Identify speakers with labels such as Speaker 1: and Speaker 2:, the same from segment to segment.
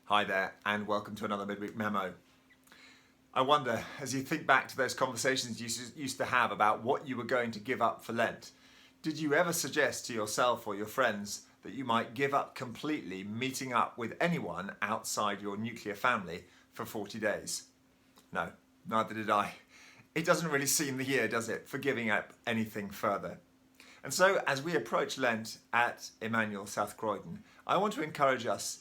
Speaker 1: Hi there, and welcome to another Midweek Memo. I wonder, as you think back to those conversations you used to have about what you were going to give up for Lent, did you ever suggest to yourself or your friends that you might give up completely meeting up with anyone outside your nuclear family for 40 days? No, neither did I. It doesn't really seem the year, does it, for giving up anything further. And so, as we approach Lent at Emmanuel South Croydon, I want to encourage us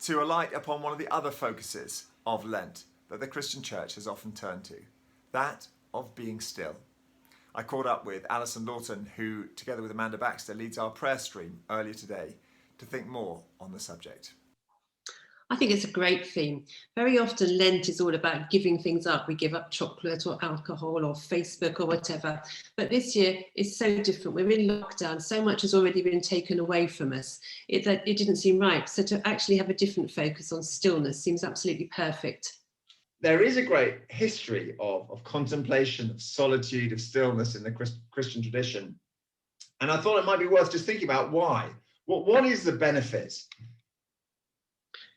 Speaker 1: to alight upon one of the other focuses of Lent that the Christian church has often turned to, that of being still. I caught up with Alison, Lawton, who, together with Amanda Baxter, leads our prayer stream earlier today, to think more on the subject.
Speaker 2: I think it's a great theme. Very often Lent is all about giving things up. We give up chocolate or alcohol or Facebook or whatever. But this year is so different. We're in lockdown. So much has already been taken away from us. It didn't seem right. So to actually have a different focus on stillness seems absolutely perfect.
Speaker 3: There is a great history of contemplation, of solitude, of stillness in the Christian tradition. And I thought it might be worth just thinking about why. What is the benefit?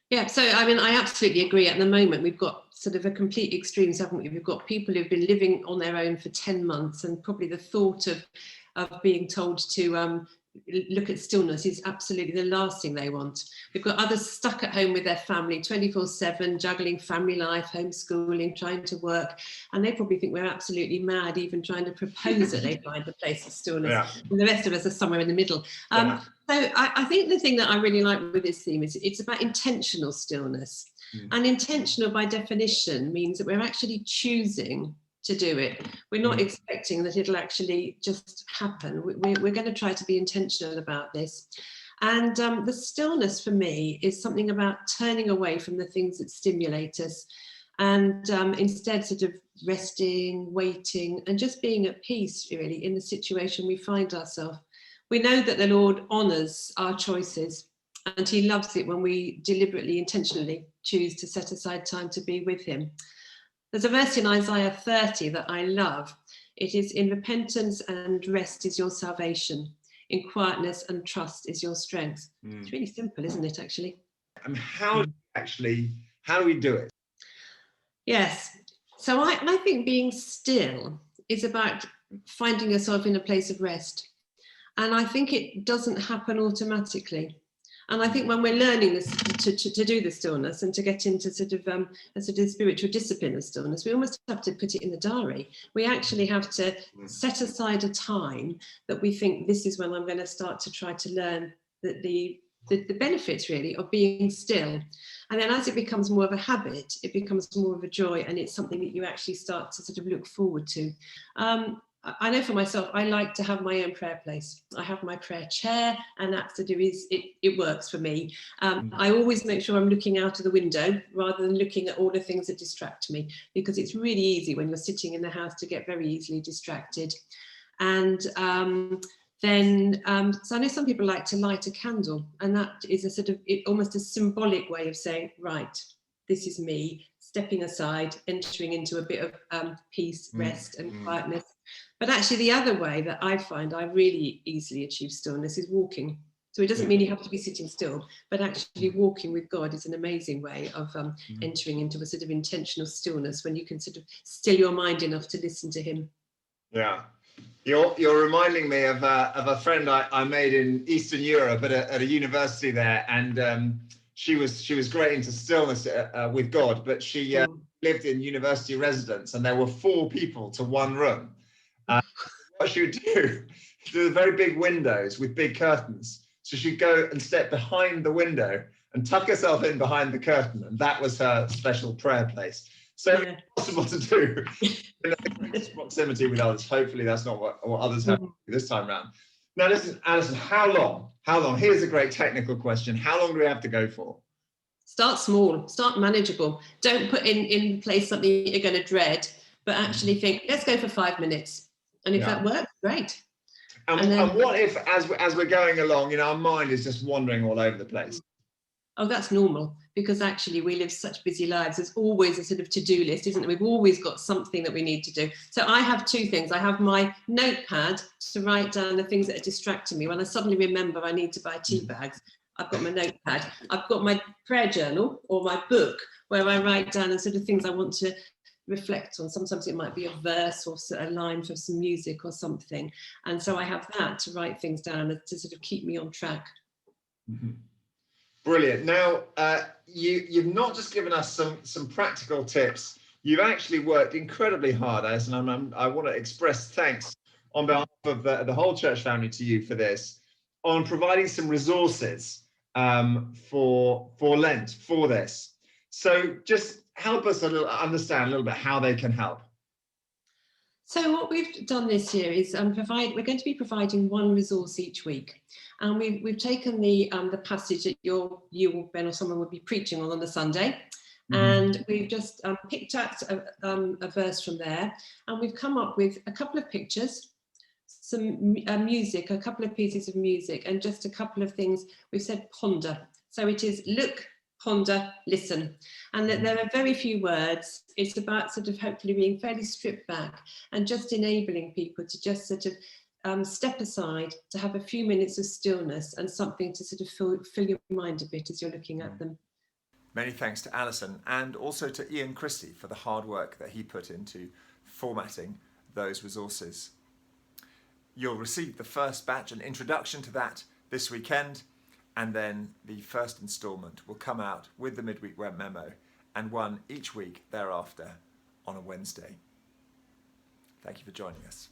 Speaker 2: Yeah, so I mean, I absolutely agree. At the moment, we've got sort of a complete extremes, haven't we? We've got people who've been living on their own for 10 months, and probably the thought of being told to look at stillness is absolutely the last thing they want. We've got others stuck at home with their family 24/7, juggling family life, homeschooling, trying to work, and they probably think we're absolutely mad even trying to propose that they find a place of stillness. Yeah. And the rest of us are somewhere in the middle. So I think the thing that I really like with this theme is it's about intentional stillness. And intentional by definition means that we're actually choosing to do it. We're not expecting that it'll actually just happen. We're going to try to be intentional about this. And the stillness for me is something about turning away from the things that stimulate us and instead sort of resting, waiting, and just being at peace really in the situation we find ourselves. We know that the Lord honours our choices, and he loves it when we deliberately, intentionally choose to set aside time to be with him. There's a verse in Isaiah 30 that I love. It is, "In repentance and rest is your salvation. In quietness and trust is your strength." It's really simple, isn't it, actually?
Speaker 3: And how do we do it?
Speaker 2: Yes. So I think being still is about finding yourself in a place of rest. And I think it doesn't happen automatically. And I think when we're learning this to do the stillness and to get into sort of a sort of spiritual discipline of stillness, we almost have to put it in the diary. We actually have to set aside a time that we think this is when I'm going to start to try to learn the benefits really of being still. And then as it becomes more of a habit, it becomes more of a joy, and it's something that you actually start to sort of look forward to. I know for myself, I like to have my own prayer place. I have my prayer chair, and that's to do is it works for me. I always make sure I'm looking out of the window rather than looking at all the things that distract me, because it's really easy when you're sitting in the house to get very easily distracted. And so I know some people like to light a candle, and that is a sort of almost a symbolic way of saying, right, this is me stepping aside, entering into a bit of peace, rest and quietness. But actually the other way that I find I really easily achieve stillness is walking. So it doesn't mean you have to be sitting still, but actually walking with God is an amazing way of entering into a sort of intentional stillness when you can sort of still your mind enough to listen to him.
Speaker 3: Yeah. You're reminding me of a friend I made in Eastern Europe at a university there, and she was great into stillness with God, but she lived in university residence, and there were 4 people to one room. What she would do, the very big windows with big curtains, so she'd go and step behind the window and tuck herself in behind the curtain, and that was her special prayer place. So it's possible to do in proximity with others. Hopefully that's not what others have to do this time around. Now listen, Alison, how long? Here's a great technical question. How long do we have to go for?
Speaker 2: Start small, start manageable. Don't put in place something you're going to dread, but actually think, let's go for 5 minutes. And if that works, great.
Speaker 3: And what if, as we're going along, our mind is just wandering all over the place?
Speaker 2: Oh, that's normal, because actually we live such busy lives. There's always a sort of to-do list, isn't there? We've always got something that we need to do. So I have 2 things. I have my notepad to write down the things that are distracting me. When I suddenly remember I need to buy tea bags, I've got my notepad, I've got my prayer journal or my book where I write down the sort of things I want to reflect on. Sometimes it might be a verse or a line for some music or something. And so I have that to write things down to sort of keep me on track.
Speaker 3: Mm-hmm. Brilliant. Now, you've not just given us some practical tips. You've actually worked incredibly hard, Alison, and I want to express thanks on behalf of the whole church family to you for this, on providing some resources for Lent for this. So just help us understand a little bit how they can help.
Speaker 2: So what we've done this year is we're going to be providing one resource each week, and we've taken the passage that you or Ben or someone would be preaching on the Sunday, and we've just picked out a verse from there, and we've come up with a couple of pictures, some music, a couple of pieces of music, and just a couple of things. We've said ponder, so it is look, ponder, listen, and that there are very few words. It's about sort of hopefully being fairly stripped back and just enabling people to just sort of step aside, to have a few minutes of stillness and something to sort of fill your mind a bit as you're looking at them.
Speaker 1: Many thanks to Alison and also to Ian Christie for the hard work that he put into formatting those resources. You'll receive the first batch, an introduction to that, this weekend. And then the first instalment will come out with the Midweek Memo, and one each week thereafter on a Wednesday. Thank you for joining us.